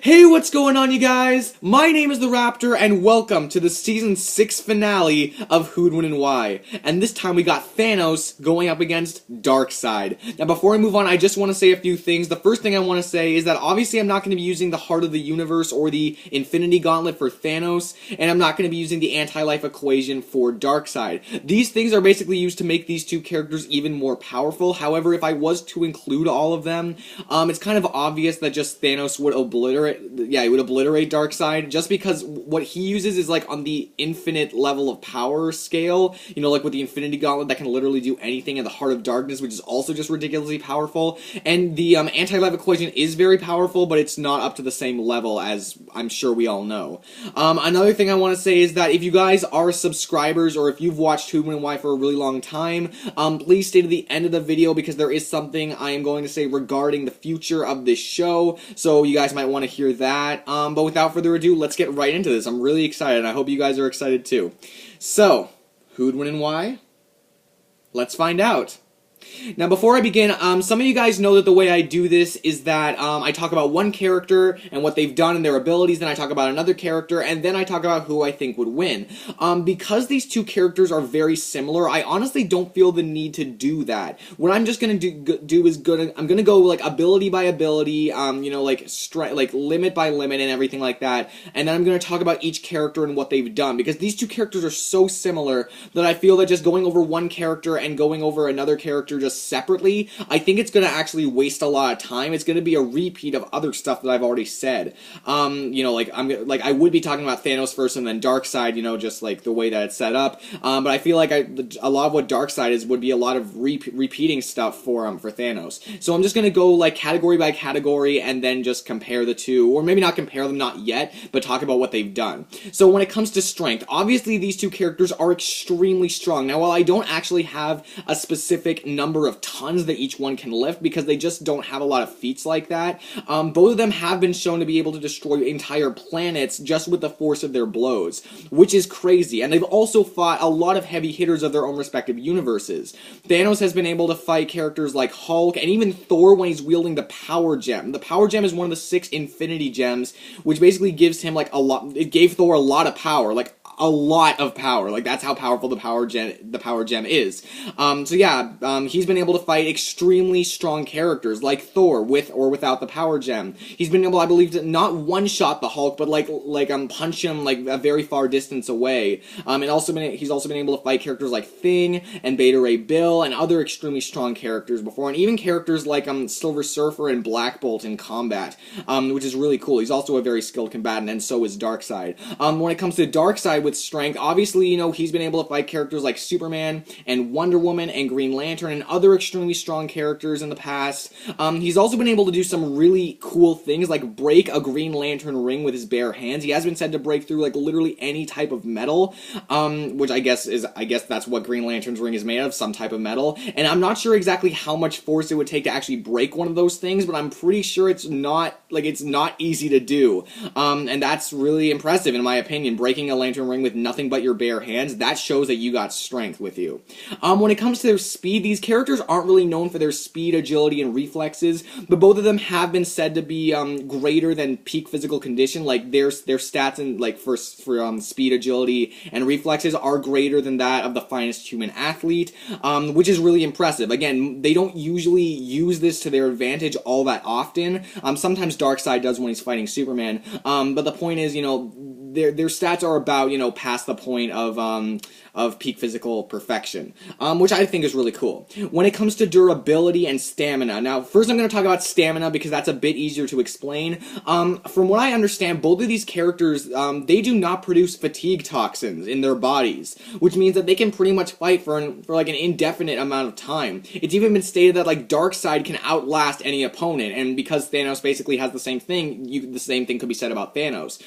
Hey, what's going on, you guys? My name is the Raptor, and welcome to the Season 6 finale of Who'd Win and Why. And this time we got Thanos going up against Darkseid. Now, before I move on, I just want to say a few things. The first thing I want to say is that obviously I'm not going to be using the Heart of the Universe or the Infinity Gauntlet for Thanos, and I'm not going to be using the Anti-Life Equation for Darkseid. These things are basically used to make these two characters even more powerful. However, if I was to include all of them, it's kind of obvious that just Thanos would obliterate Darkseid, just because what he uses is like on the infinite level of power scale, you know, like with the Infinity Gauntlet that can literally do anything, and the Heart of Darkness, which is also just ridiculously powerful, and the Anti-Life Equation is very powerful, but it's not up to the same level, as I'm sure we all know. Another thing I want to say is that if you guys are subscribers, or if you've watched Who'd Win and Why for a really long time, please stay to the end of the video, because there is something I am going to say regarding the future of this show, so you guys might want to hear that. But without further ado, let's get right into this. I'm really excited, and I hope you guys are excited too. So, who'd win and why? Let's find out. Now, before I begin, some of you guys know that the way I do this is that I talk about one character and what they've done and their abilities, then I talk about another character, and then I talk about who I think would win. Because these two characters are very similar, I honestly don't feel the need to do that. What I'm just going to do is I'm going to go like ability by ability, you know, like limit by limit and everything like that, and then I'm going to talk about each character and what they've done, because these two characters are so similar that I feel that just going over one character and going over another character just separately, I think it's going to actually waste a lot of time. It's going to be a repeat of other stuff that I've already said. You know, like I would be talking about Thanos first and then Darkseid, you know, just like the way that it's set up. But I feel like a lot of what Darkseid is would be a lot of repeating stuff for Thanos. So I'm just going to go like category by category and then just compare the two, or maybe not compare them, not yet, but talk about what they've done. So when it comes to strength, obviously these two characters are extremely strong. Now, while I don't actually have a specific number of tons that each one can lift, because they just don't have a lot of feats like that, both of them have been shown to be able to destroy entire planets just with the force of their blows, which is crazy. And they've also fought a lot of heavy hitters of their own respective universes. Thanos has been able to fight characters like Hulk, and even Thor when he's wielding the Power Gem. The Power Gem is one of the 6 Infinity Gems, which basically gives him like a lot, it gave Thor a lot of power, like a lot of power. Like, that's how powerful the Power Gem is. So yeah, he's been able to fight extremely strong characters like Thor with or without the Power Gem. He's been able, I believe, to not one-shot the Hulk, but punch him like a very far distance away. And he's also been able to fight characters like Thing and Beta Ray Bill and other extremely strong characters before, and even characters like Silver Surfer and Black Bolt in combat, which is really cool. He's also a very skilled combatant, and so is Darkseid. When it comes to Darkseid with strength, obviously, you know, he's been able to fight characters like Superman and Wonder Woman and Green Lantern and other extremely strong characters in the past. He's also been able to do some really cool things, like break a Green Lantern ring with his bare hands. He has been said to break through like literally any type of metal, which I guess that's what Green Lantern's ring is made of, some type of metal. And I'm not sure exactly how much force it would take to actually break one of those things, but I'm pretty sure it's not easy to do. And that's really impressive in my opinion. Breaking a lantern ring with nothing but your bare hands, that shows that you got strength with you. When it comes to their speed, these characters aren't really known for their speed, agility, and reflexes, but both of them have been said to be greater than peak physical condition. Like their stats and like for speed, agility, and reflexes are greater than that of the finest human athlete, which is really impressive. Again, they don't usually use this to their advantage all that often. Sometimes Darkseid does when he's fighting Superman, but the point is, you know, their stats are about, you know, past the point of peak physical perfection, which I think is really cool. When it comes to durability and stamina, now first I'm going to talk about stamina because that's a bit easier to explain. From what I understand, both of these characters, they do not produce fatigue toxins in their bodies, which means that they can pretty much fight for like an indefinite amount of time. It's even been stated that like Darkseid can outlast any opponent, and because Thanos basically has the same thing, the same thing could be said about Thanos.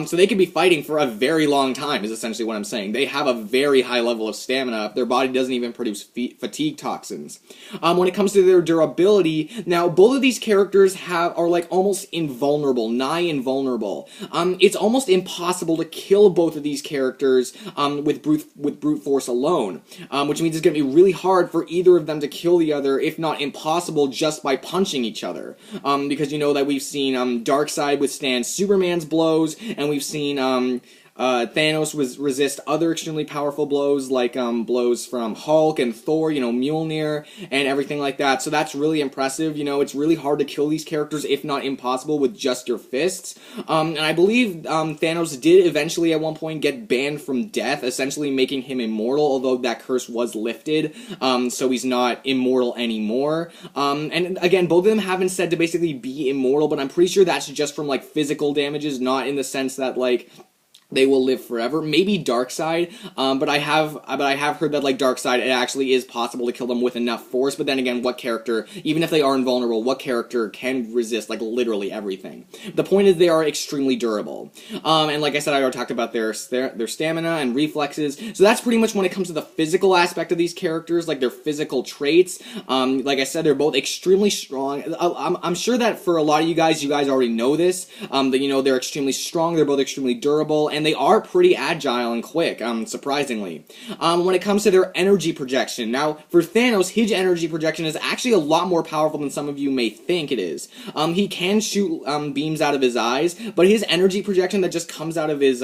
So they could be fighting for a very long time, is essentially what I'm saying. They have a very high level of stamina. Their body doesn't even produce fatigue toxins. When it comes to their durability, now both of these characters are like almost invulnerable, nigh invulnerable. It's almost impossible to kill both of these characters with brute force alone, which means it's going to be really hard for either of them to kill the other, if not impossible, just by punching each other. Because you know that we've seen Darkseid withstand Superman's blows, and we've seen Thanos resist other extremely powerful blows, like blows from Hulk and Thor, you know, Mjolnir, and everything like that. So that's really impressive. You know, it's really hard to kill these characters, if not impossible, with just your fists. And I believe Thanos did eventually at one point get banned from death, essentially making him immortal, although that curse was lifted, so he's not immortal anymore. And again, both of them have been said to basically be immortal, but I'm pretty sure that's just from, like, physical damages, not in the sense that, like, they will live forever. Maybe Darkseid, but I have heard that, like, Darkseid, it actually is possible to kill them with enough force. But then again, what character, even if they are invulnerable, what character can resist, like, literally everything? The point is they are extremely durable. And like I said, I already talked about their stamina and reflexes. So that's pretty much when it comes to the physical aspect of these characters, like their physical traits. Like I said, they're both extremely strong. I'm sure that for a lot of you guys already know this. That, you know, they're extremely strong. They're both extremely durable. And they are pretty agile and quick, surprisingly. When it comes to their energy projection, now, for Thanos, his energy projection is actually a lot more powerful than some of you may think it is. He can shoot beams out of his eyes, but his energy projection that just comes out of his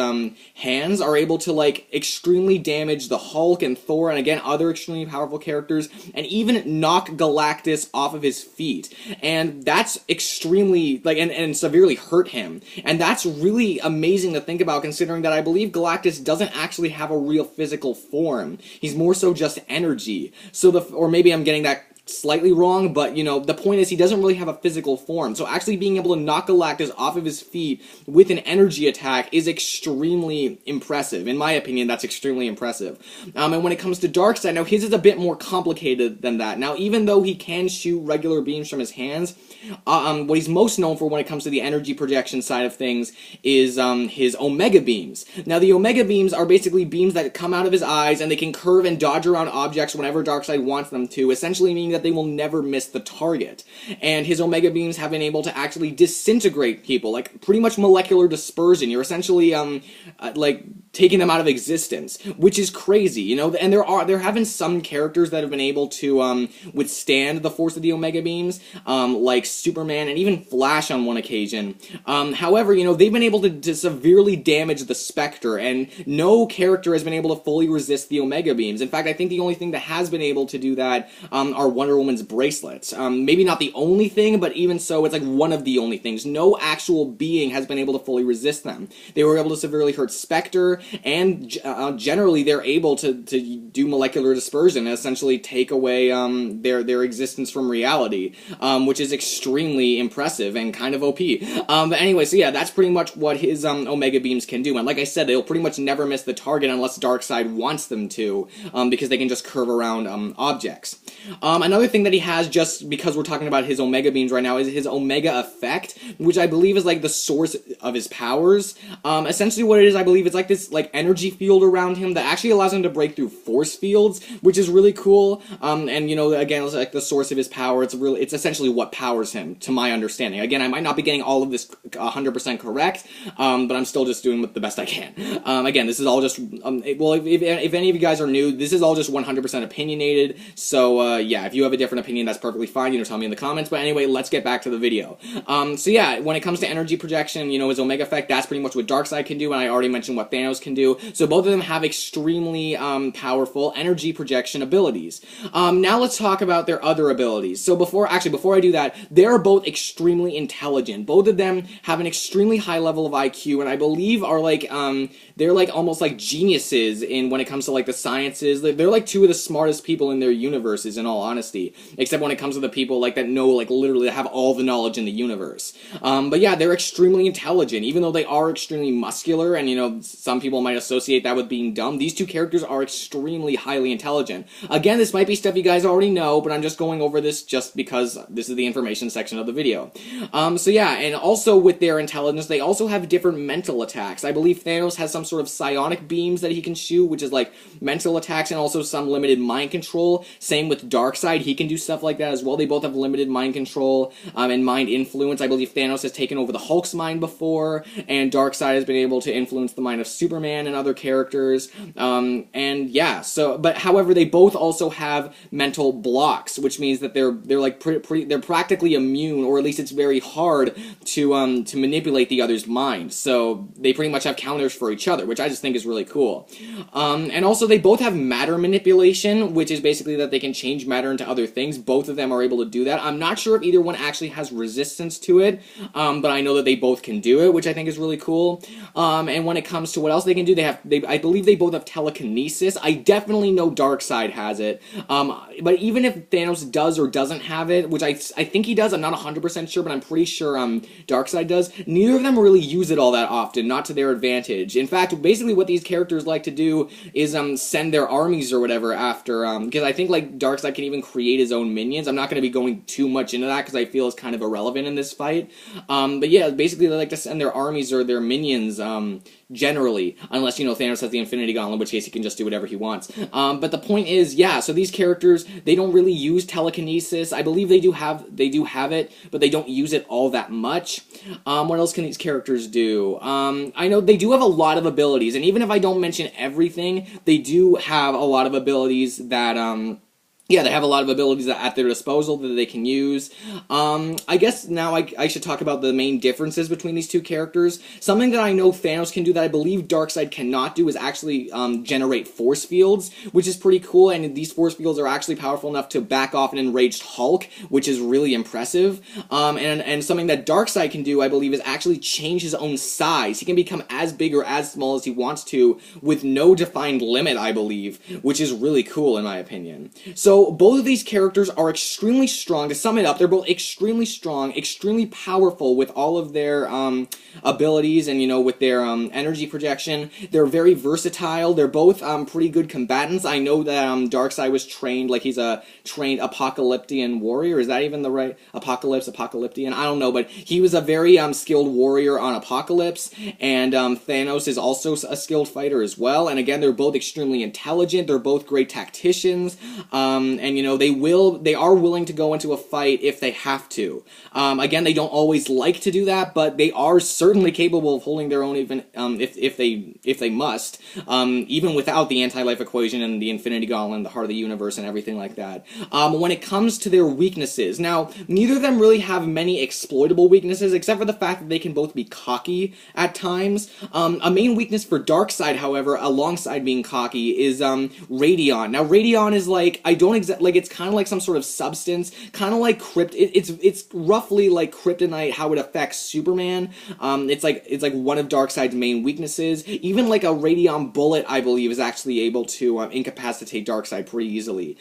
hands are able to, like, extremely damage the Hulk and Thor, and again, other extremely powerful characters, and even knock Galactus off of his feet. And that's extremely, like, and severely hurt him. And that's really amazing to think about, considering that I believe Galactus doesn't actually have a real physical form. He's more so just energy. So or maybe I'm getting that slightly wrong, but, you know, the point is he doesn't really have a physical form. So actually being able to knock Galactus off of his feet with an energy attack is extremely impressive. In my opinion, that's extremely impressive. And when it comes to Darkseid, now his is a bit more complicated than that. Now, even though he can shoot regular beams from his hands, what he's most known for when it comes to the energy projection side of things is his Omega beams. Now, the Omega beams are basically beams that come out of his eyes, and they can curve and dodge around objects whenever Darkseid wants them to, essentially meaning that they will never miss the target. And his Omega beams have been able to actually disintegrate people, like pretty much molecular dispersion. You're essentially like taking them out of existence, which is crazy, you know. And there have been some characters that have been able to withstand the force of the Omega beams, like Superman and even Flash on one occasion. However, you know, they've been able to severely damage the Spectre, and no character has been able to fully resist the Omega beams. In fact, I think the only thing that has been able to do that are Wonder Woman's bracelets. Maybe not the only thing, but even so, it's like one of the only things. No actual being has been able to fully resist them. They were able to severely hurt Spectre, and generally they're able to do molecular dispersion and essentially take away their existence from reality, which is extremely impressive and kind of OP. But anyway, so yeah, that's pretty much what his Omega beams can do. And like I said, they'll pretty much never miss the target unless Darkseid wants them to, because they can just curve around objects. Another thing that he has, just because we're talking about his Omega beams right now, is his Omega effect, which I believe is like the source of his powers. Essentially what it is, I believe, it's like this like energy field around him that actually allows him to break through force fields, which is really cool. And you know, again, it's like the source of his power. It's essentially what powers him, to my understanding. Again, I might not be getting all of this 100% correct, but I'm still just doing the best I can. Again, this is all just, well, if any of you guys are new, this is all just 100% opinionated, so yeah, if you have a different opinion, that's perfectly fine, you know, tell me in the comments. But anyway, let's get back to the video. So yeah, when it comes to energy projection, you know, his Omega effect, that's pretty much what Darkseid can do, and I already mentioned what Thanos can do. So both of them have extremely powerful energy projection abilities. Now let's talk about their other abilities. So before I do that, they're both extremely intelligent. Both of them have an extremely high level of IQ, and I believe are like, they're like almost like geniuses in when it comes to like the sciences. They're like two of the smartest people in their universes, in all honesty, except when it comes to the people like that know, like literally have all the knowledge in the universe. But yeah, they're extremely intelligent. intelligent. Even though they are extremely muscular, and, you know, some people might associate that with being dumb, these two characters are extremely highly intelligent. Again, this might be stuff you guys already know, but I'm just going over this just because this is the information section of the video. So yeah, and also with their intelligence, they also have different mental attacks. I believe Thanos has some sort of psionic beams that he can shoot, which is like mental attacks, and also some limited mind control. Same with Darkseid, he can do stuff like that as well. They both have limited mind control and mind influence. I believe Thanos has taken over the Hulk's mind before, and Darkseid has been able to influence the mind of Superman and other characters. And yeah, so, but however, they both also have mental blocks, which means that they're like they're practically immune, or at least it's very hard to manipulate the other's mind. So they pretty much have counters for each other, which I just think is really cool. And also they both have matter manipulation, which is basically that they can change matter into other things. Both of them are able to do that. I'm not sure if either one actually has resistance to it, but I know that they both can do it, which I think is really cool. And when it comes to what else they can do, I believe they both have telekinesis. I definitely know Darkseid has it. But even if Thanos does or doesn't have it, which I think he does, I'm not 100% sure, but I'm pretty sure Darkseid does, neither of them really use it all that often, not to their advantage. In fact, basically what these characters like to do is send their armies or whatever after, because I think like Darkseid can even create his own minions. I'm not going to be going too much into that because I feel it's kind of irrelevant in this fight. But yeah, basically they like to send their armies or their minions generally, unless, you know, Thanos has the Infinity Gauntlet, in which case he can just do whatever he wants. But the point is, yeah, so these characters, they don't really use telekinesis. I believe they do have it, but they don't use it all that much. What else can these characters do? I know they do have a lot of abilities, and even if I don't mention everything, they do have a lot of abilities that, yeah, they have a lot of abilities at their disposal that they can use. I guess now I should talk about the main differences between these two characters. Something that I know Thanos can do that I believe Darkseid cannot do is actually generate force fields, which is pretty cool, and these force fields are actually powerful enough to back off an enraged Hulk, which is really impressive. And something that Darkseid can do, I believe, is actually change his own size. He can become as big or as small as he wants to with no defined limit, I believe, which is really cool in my opinion. So both of these characters are extremely strong. To sum it up, they're both extremely strong, extremely powerful with all of their abilities and, you know, with their energy projection. They're very versatile. They're both pretty good combatants. I know that Darkseid was trained, like he's a trained Apokoliptian warrior. Is that even the right? Apokoliptian? I don't know, but he was a very skilled warrior on Apokolips, and Thanos is also a skilled fighter as well. And again, they're both extremely intelligent. They're both great tacticians. And, you know, they are willing to go into a fight if they have to. Again, they don't always like to do that, but they are certainly capable of holding their own even if they must, even without the anti-life equation and the Infinity Gauntlet and the Heart of the Universe and everything like that. When it comes to their weaknesses, now, neither of them really have many exploitable weaknesses, except for the fact that they can both be cocky at times. A main weakness for Darkseid, however, alongside being cocky, is Radion. Now, Radion is like, it's kind of like some sort of substance, kind of like it's roughly like kryptonite, how it affects Superman. It's like one of Darkseid's main weaknesses. Even like a Radion bullet, I believe, is actually able to incapacitate Darkseid pretty easily.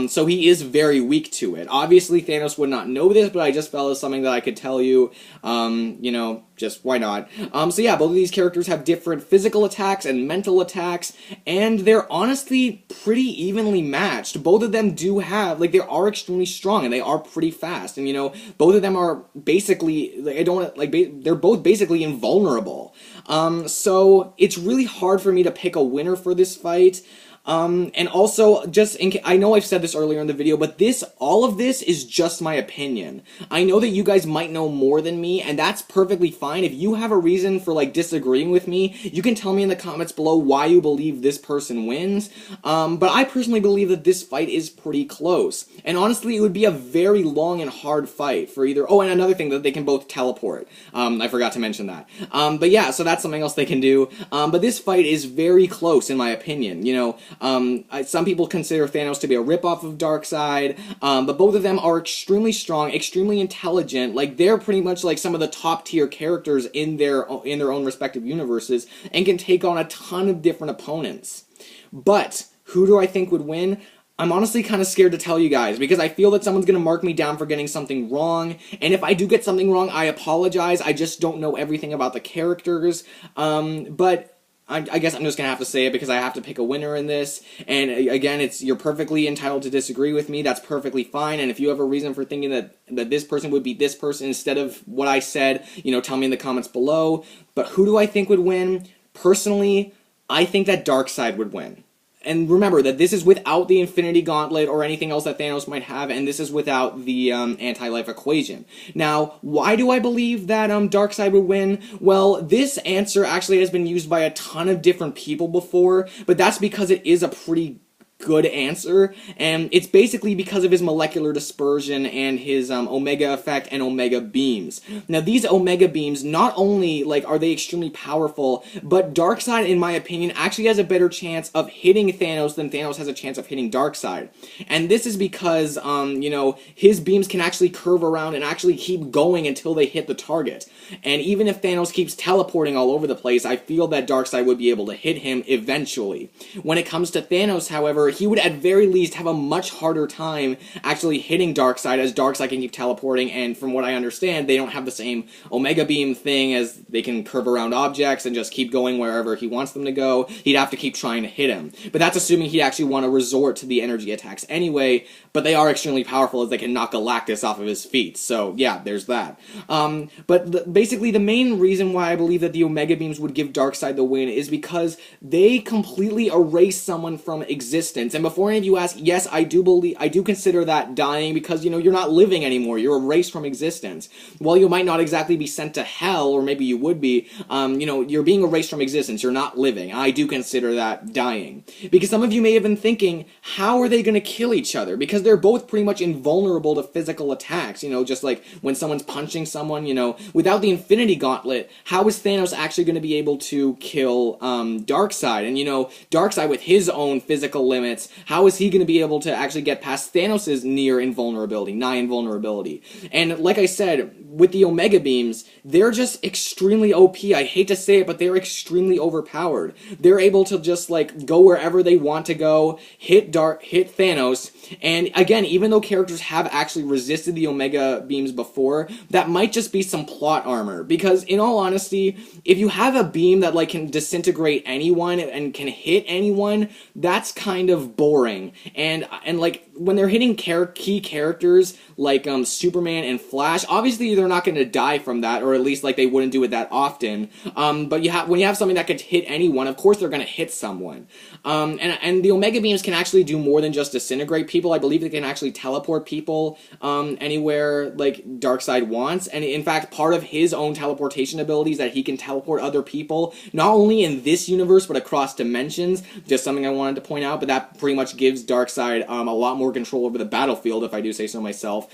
So he is very weak to it. Obviously, Thanos would not know this, but I just felt it was something that I could tell you. You know, just why not? So yeah, both of these characters have different physical attacks and mental attacks, and they're honestly pretty evenly matched. Both of them do have, like, they are extremely strong, and they are pretty fast, and, you know, both of them are basically, they're both basically invulnerable. So it's really hard for me to pick a winner for this fight. And also, I know I've said this earlier in the video, but all of this is just my opinion. I know that you guys might know more than me, and that's perfectly fine. If you have a reason for, like, disagreeing with me, you can tell me in the comments below why you believe this person wins. But I personally believe that this fight is pretty close. And honestly, it would be a very long and hard fight for either. Oh, and another thing, that they can both teleport. I forgot to mention that. But yeah, so that's something else they can do. But this fight is very close, in my opinion. You know, some people consider Thanos to be a ripoff of Darkseid, but both of them are extremely strong, extremely intelligent. Like, they're pretty much like some of the top tier characters in their own respective universes, and can take on a ton of different opponents. But who do I think would win? I'm honestly kind of scared to tell you guys because I feel that someone's going to mark me down for getting something wrong. And if I do get something wrong, I apologize. I just don't know everything about the characters. But I guess I'm just going to have to say it because I have to pick a winner in this. And again, you're perfectly entitled to disagree with me. That's perfectly fine. And if you have a reason for thinking that this person would beat this person instead of what I said, tell me in the comments below. But who do I think would win? Personally, I think that Darkseid would win. And remember that this is without the Infinity Gauntlet or anything else that Thanos might have, and this is without the anti-life equation. Now, why do I believe that Darkseid would win? Well, this answer actually has been used by a ton of different people before, but that's because it is a pretty good answer, and it's basically because of his molecular dispersion and his omega effect and omega beams. Now, these omega beams, not only are they extremely powerful, but Darkseid, in my opinion, actually has a better chance of hitting Thanos than Thanos has a chance of hitting Darkseid. And this is because, his beams can actually curve around and actually keep going until they hit the target. And even if Thanos keeps teleporting all over the place, I feel that Darkseid would be able to hit him eventually. When it comes to Thanos, however, he would at very least have a much harder time actually hitting Darkseid, as Darkseid can keep teleporting, and from what I understand, they don't have the same Omega Beam thing, as they can curve around objects and just keep going wherever he wants them to go. He'd have to keep trying to hit him. But that's assuming he'd actually want to resort to the energy attacks anyway, but they are extremely powerful as they can knock Galactus off of his feet, so yeah, there's that. Basically, the main reason why I believe that the Omega Beams would give Darkseid the win is because they completely erase someone from existence. And before any of you ask, yes, I do consider that dying because, you're not living anymore. You're erased from existence. While you might not exactly be sent to hell, or maybe you would be, you're being erased from existence. You're not living. I do consider that dying. Because some of you may have been thinking, how are they going to kill each other? Because they're both pretty much invulnerable to physical attacks, just like when someone's punching someone, without the Infinity Gauntlet, how is Thanos actually going to be able to kill Darkseid? And, Darkseid with his own physical limits, how is he going to be able to actually get past Thanos' nigh invulnerability? And like I said, with the Omega Beams, they're just extremely OP. I hate to say it, but they're extremely overpowered. They're able to just, go wherever they want to go, hit Thanos, and again, even though characters have actually resisted the Omega Beams before, that might just be some plot armor, because in all honesty, if you have a beam that, can disintegrate anyone and can hit anyone, that's kind of boring. And when they're hitting key characters like Superman and Flash, obviously they're not going to die from that, or at least they wouldn't do it that often. But when you have something that could hit anyone, of course they're going to hit someone. And the Omega Beams can actually do more than just disintegrate people. I believe they can actually teleport people anywhere Darkseid wants. And in fact, part of his own teleportation abilities that he can teleport other people, not only in this universe but across dimensions. Just something I wanted to point out, but that pretty much gives Darkseid a lot more control over the battlefield, if I do say so myself,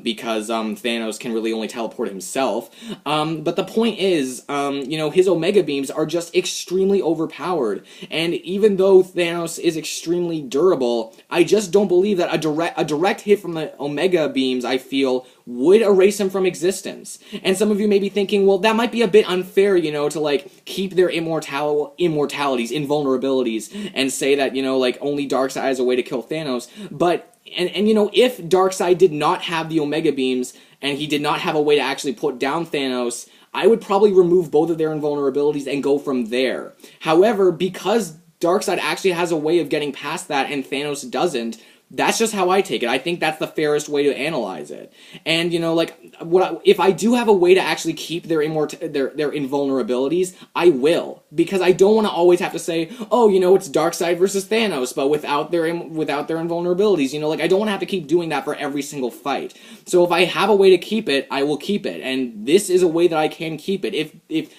because Thanos can really only teleport himself. But the point is, his Omega Beams are just extremely overpowered, and even though Thanos is extremely durable, I just don't believe that a direct hit from the Omega Beams, I feel, would erase him from existence. And some of you may be thinking, well, that might be a bit unfair, to keep their immortalities, invulnerabilities, and say that, only Darkseid has a way to kill Thanos. But, and if Darkseid did not have the Omega Beams, and he did not have a way to actually put down Thanos, I would probably remove both of their invulnerabilities and go from there. However, because Darkseid actually has a way of getting past that and Thanos doesn't, that's just how I take it. I think that's the fairest way to analyze it. And, if I do have a way to actually keep their invulnerabilities, I will. Because I don't want to always have to say, oh, it's Darkseid versus Thanos, but without their invulnerabilities. I don't want to have to keep doing that for every single fight. So if I have a way to keep it, I will keep it. And this is a way that I can keep it. If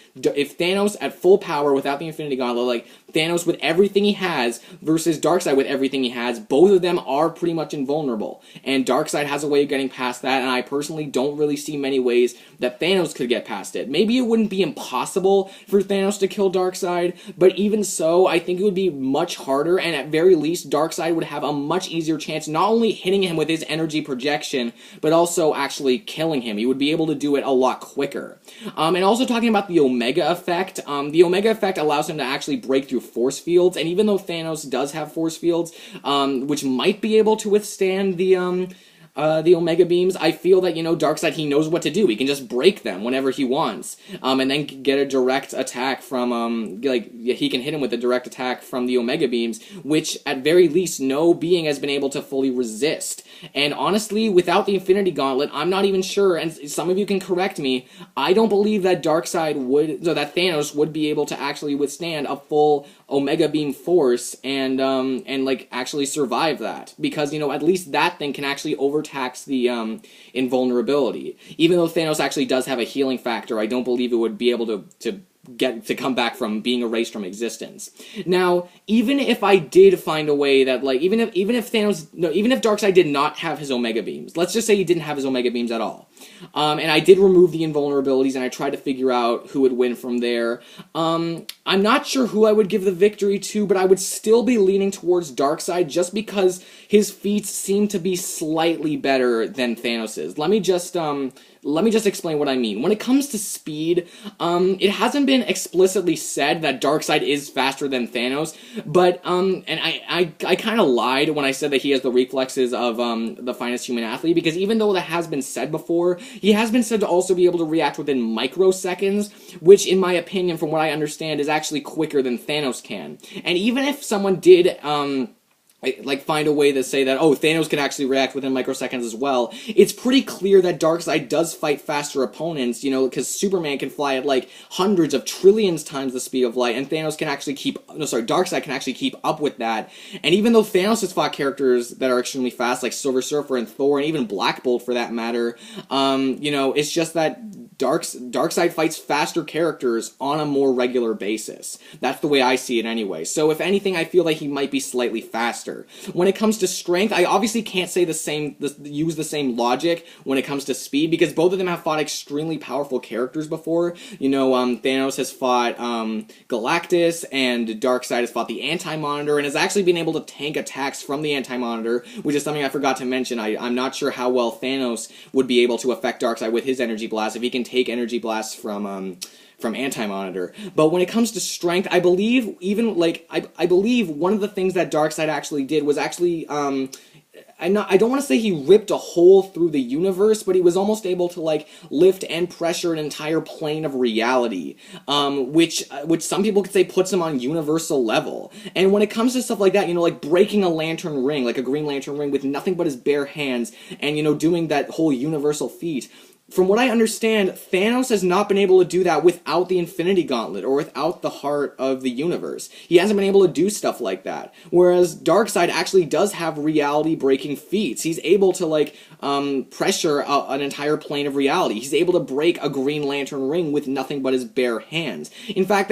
Thanos at full power without the Infinity Gauntlet, Thanos with everything he has versus Darkseid with everything he has, both of them are are pretty much invulnerable, and Darkseid has a way of getting past that, and I personally don't really see many ways that Thanos could get past it. Maybe it wouldn't be impossible for Thanos to kill Darkseid, but even so, I think it would be much harder, and at very least, Darkseid would have a much easier chance not only hitting him with his energy projection, but also actually killing him. He would be able to do it a lot quicker. And also talking about the Omega Effect, the Omega Effect allows him to actually break through force fields, and even though Thanos does have force fields, which might be able to withstand the Omega Beams, I feel that, Darkseid, he knows what to do. He can just break them whenever he wants, and then get a direct attack from, he can hit him with a direct attack from the Omega Beams, which, at very least, no being has been able to fully resist. And honestly, without the Infinity Gauntlet, I'm not even sure, and some of you can correct me, I don't believe that that Thanos would be able to actually withstand a full Omega Beam force and actually survive that. Because, at least that thing can actually overtax the invulnerability. Even though Thanos actually does have a healing factor, I don't believe it would be able to come back from being erased from existence. Now, even if I did find a way that, even if Darkseid did not have his Omega Beams, let's just say he didn't have his Omega Beams at all, and I did remove the invulnerabilities and I tried to figure out who would win from there, I'm not sure who I would give the victory to, but I would still be leaning towards Darkseid just because his feats seem to be slightly better than Thanos's. Let me just explain what I mean. When it comes to speed, it hasn't been explicitly said that Darkseid is faster than Thanos, but, and I kind of lied when I said that he has the reflexes of, the finest human athlete, because even though that has been said before, he has been said to also be able to react within microseconds, which, in my opinion, from what I understand, is actually quicker than Thanos can. And even if someone did, find a way to say that, Thanos can actually react within microseconds as well, it's pretty clear that Darkseid does fight faster opponents, because Superman can fly at, hundreds of trillions times the speed of light, and Darkseid can actually keep up with that. And even though Thanos has fought characters that are extremely fast, like Silver Surfer and Thor, and even Black Bolt for that matter, it's just that Darkseid fights faster characters on a more regular basis. That's the way I see it anyway. So if anything, I feel like he might be slightly faster. When it comes to strength, I obviously can't say use the same logic when it comes to speed, because both of them have fought extremely powerful characters before. Thanos has fought Galactus, and Darkseid has fought the Anti-Monitor, and has actually been able to tank attacks from the Anti-Monitor, which is something I forgot to mention. I'm not sure how well Thanos would be able to affect Darkseid with his energy blast, if he can take energy blasts from Anti-Monitor. But when it comes to strength, I believe I believe one of the things that Darkseid actually did was actually, I don't want to say he ripped a hole through the universe, but he was almost able to, lift and pressure an entire plane of reality, which some people could say puts him on universal level. And when it comes to stuff like that, breaking a lantern ring, like a Green Lantern ring, with nothing but his bare hands, and, doing that whole universal feat, from what I understand, Thanos has not been able to do that without the Infinity Gauntlet, or without the Heart of the Universe. He hasn't been able to do stuff like that. Whereas Darkseid actually does have reality-breaking feats. He's able to, pressure an entire plane of reality. He's able to break a Green Lantern ring with nothing but his bare hands. In fact,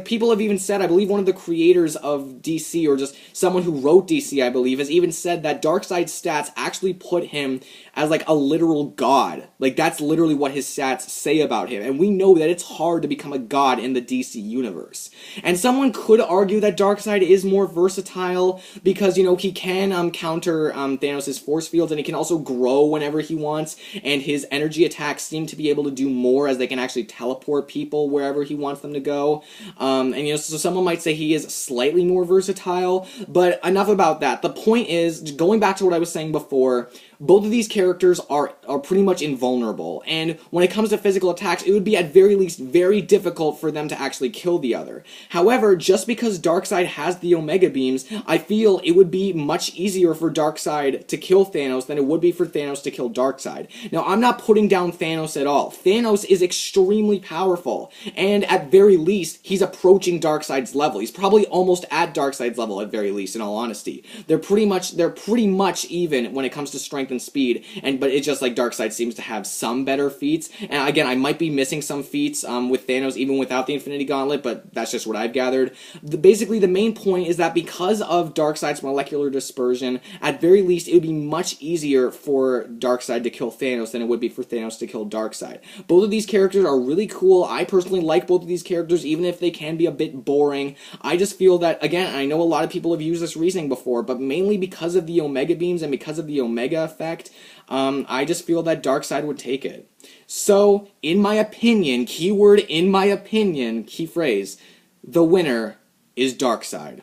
people have even said, I believe one of the creators of DC, or just someone who wrote DC, I believe, has even said that Darkseid's stats actually put him as, a literal god. That's literally what his stats say about him, and we know that it's hard to become a god in the DC universe. And someone could argue that Darkseid is more versatile, because, he can counter Thanos' force fields, and he can also grow whenever he wants, and his energy attacks seem to be able to do more, as they can actually teleport people wherever he wants them to go. So someone might say he is slightly more versatile, but enough about that. The point is, going back to what I was saying before, both of these characters are pretty much invulnerable, and when it comes to physical attacks, it would be at very least very difficult for them to actually kill the other. However, just because Darkseid has the Omega Beams, I feel it would be much easier for Darkseid to kill Thanos than it would be for Thanos to kill Darkseid. Now, I'm not putting down Thanos at all. Thanos is extremely powerful, and at very least, he's approaching Darkseid's level. He's probably almost at Darkseid's level, at very least, in all honesty. They're pretty much even when it comes to strength and speed, but it's just like Darkseid seems to have some some better feats. And again, I might be missing some feats with Thanos even without the Infinity Gauntlet, but that's just what I've gathered. Basically, the main point is that because of Darkseid's molecular dispersion, at very least, it would be much easier for Darkseid to kill Thanos than it would be for Thanos to kill Darkseid. Both of these characters are really cool. I personally like both of these characters, even if they can be a bit boring. I just feel that, again, I know a lot of people have used this reasoning before, but mainly because of the Omega Beams and because of the Omega effect, I just feel that Darkseid would take it. So, in my opinion, keyword in my opinion, key phrase, the winner is Darkseid.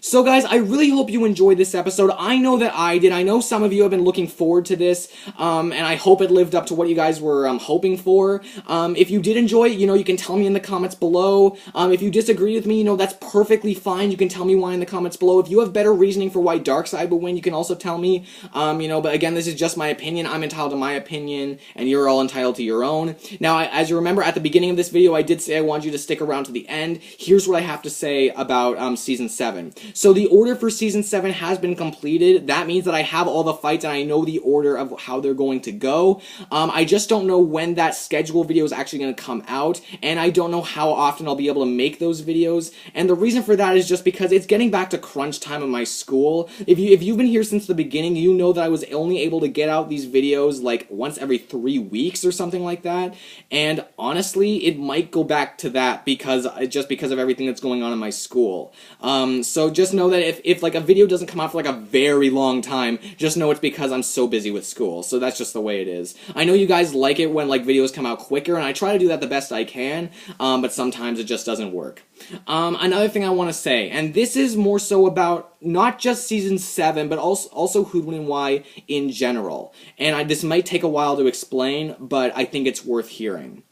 So guys, I really hope you enjoyed this episode. I know that I did. I know some of you have been looking forward to this, and I hope it lived up to what you guys were hoping for. If you did enjoy it, you can tell me in the comments below. If you disagree with me, that's perfectly fine. You can tell me why in the comments below. If you have better reasoning for why Darkseid will win, you can also tell me. But again, this is just my opinion. I'm entitled to my opinion, and you're all entitled to your own. Now, as you remember, at the beginning of this video, I did say I wanted you to stick around to the end. Here's what I have to say about Season 7. So the order for Season 7 has been completed. That means that I have all the fights and I know the order of how they're going to go. I just don't know when that schedule video is actually going to come out, and I don't know how often I'll be able to make those videos. And the reason for that is just because it's getting back to crunch time in my school. If you've been here since the beginning, you know that I was only able to get out these videos like once every 3 weeks or something like that. And honestly, it might go back to that because of everything that's going on in my school. So just know that if like a video doesn't come out for like a very long time, just know it's because I'm so busy with school. So that's just the way it is. I know you guys like it when like videos come out quicker, and I try to do that the best I can, but sometimes it just doesn't work. Another thing I want to say, and this is more so about not just Season 7, but also Who'd Win and Why in general. And this might take a while to explain, but I think it's worth hearing.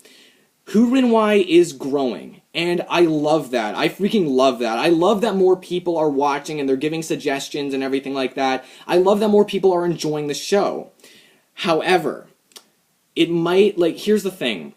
Who'd Win and Why is growing, and I love that. I freaking love that. I love that more people are watching and they're giving suggestions and everything like that. I love that more people are enjoying the show. However, it might, here's the thing.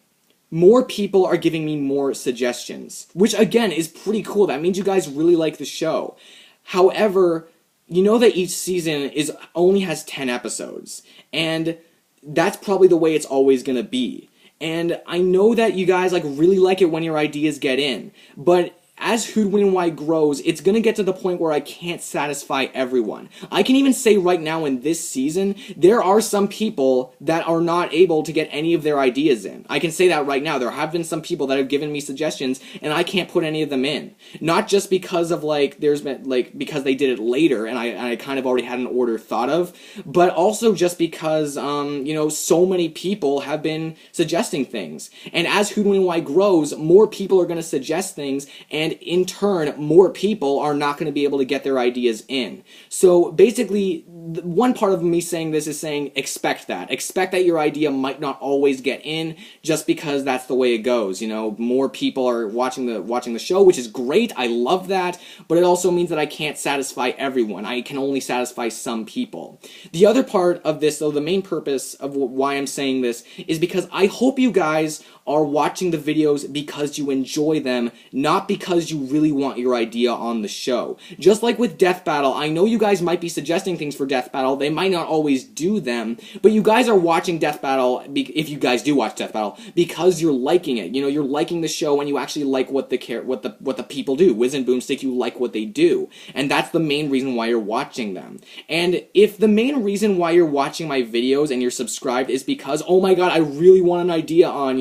More people are giving me more suggestions, which again is pretty cool. That means you guys really like the show. However, you know that each season only has 10 episodes, and that's probably the way it's always going to be. And I know that you guys really like it when your ideas get in, but as Who'd Win and Why grows, it's going to get to the point where I can't satisfy everyone. I can even say right now in this season, there are some people that are not able to get any of their ideas in. I can say that right now. There have been some people that have given me suggestions, and I can't put any of them in. Not just because of, because they did it later, and I kind of already had an order thought of, but also just because, so many people have been suggesting things. And as Who'd Win and Why grows, more people are going to suggest things, and in turn, more people are not going to be able to get their ideas in. So basically, one part of me saying this is saying expect that. Expect that your idea might not always get in just because that's the way it goes. More people are watching the show, which is great. I love that, but it also means that I can't satisfy everyone. I can only satisfy some people. The other part of this, though, the main purpose of why I'm saying this is because I hope you guys are watching the videos because you enjoy them, not because you really want your idea on the show. Just like with Death Battle, I know you guys might be suggesting things for Death Battle. They might not always do them, but you guys are watching Death Battle, if you guys do watch Death Battle, because you're liking it. You're liking the show and you actually like what the people do. Wiz and Boomstick, you like what they do. And that's the main reason why you're watching them. And if the main reason why you're watching my videos and you're subscribed is because, oh my god, I really want an idea on,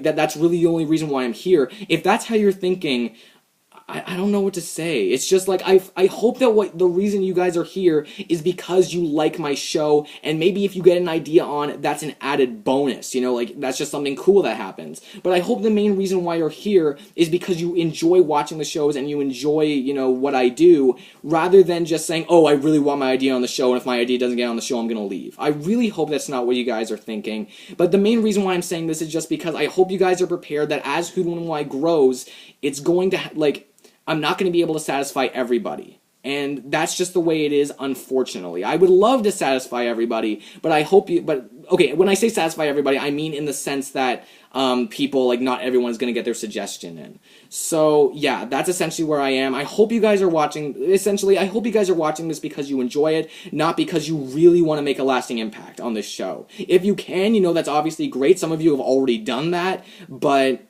that's really the only reason why I'm here. If that's how you're thinking, I don't know what to say. It's just I hope that the reason you guys are here is because you like my show, and maybe if you get an idea on, that's an added bonus, that's just something cool that happens. But I hope the main reason why you're here is because you enjoy watching the shows and you enjoy, what I do, rather than just saying, oh, I really want my idea on the show, and if my idea doesn't get on the show, I'm gonna leave. I really hope that's not what you guys are thinking. But the main reason why I'm saying this is just because I hope you guys are prepared that as Who'd Win and Why grows, it's going to, I'm not going to be able to satisfy everybody. and that's just the way it is, unfortunately. I would love to satisfy everybody, but I hope you, but, okay, when I say satisfy everybody, I mean in the sense that, people, like, not everyone's gonna get their suggestion in. So, yeah, that's essentially where I am. I hope you guys are watching, essentially, I hope you guys are watching this because you enjoy it, not because you really want to make a lasting impact on this show. If you can, you know, that's obviously great. Some of you have already done that, but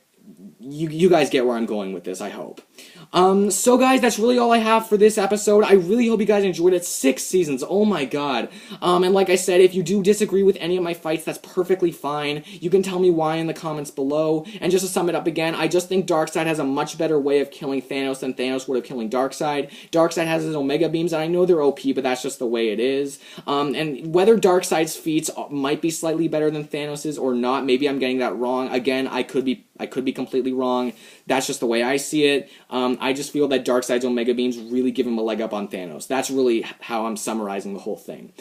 you guys get where I'm going with this, I hope. So guys, that's really all I have for this episode. I really hope you guys enjoyed it. 6 seasons, oh my god. And like I said, if you do disagree with any of my fights, that's perfectly fine. You can tell me why in the comments below. And just to sum it up again, I just think Darkseid has a much better way of killing Thanos than Thanos would of killing Darkseid. Darkseid has his Omega Beams, and I know they're OP, but that's just the way it is. And whether Darkseid's feats might be slightly better than Thanos's or not, maybe I'm getting that wrong. Again, I could be completely wrong. That's just the way I see it. I just feel that Darkseid's Omega Beams really give him a leg up on Thanos. That's really how I'm summarizing the whole thing.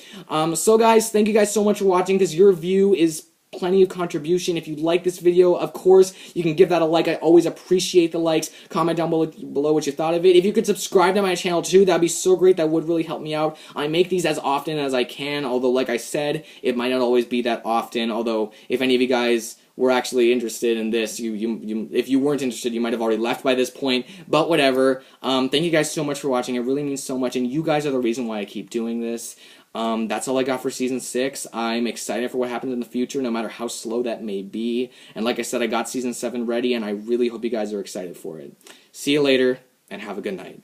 So guys, thank you guys so much for watching, because your view is plenty of contribution. If you like this video, of course, you can give that a like. I always appreciate the likes. Comment down below what you thought of it. If you could subscribe to my channel too, that'd be so great. That would really help me out. I make these as often as I can, although like I said, it might not always be that often. Although, if any of you guys were actually interested in this, if you weren't interested, you might have already left by this point, but whatever. Thank you guys so much for watching. It really means so much, and you guys are the reason why I keep doing this. That's all I got for Season 6. I'm excited for what happens in the future, no matter how slow that may be. And like I said, I got Season 7 ready, and I really hope you guys are excited for it. See you later, and have a good night.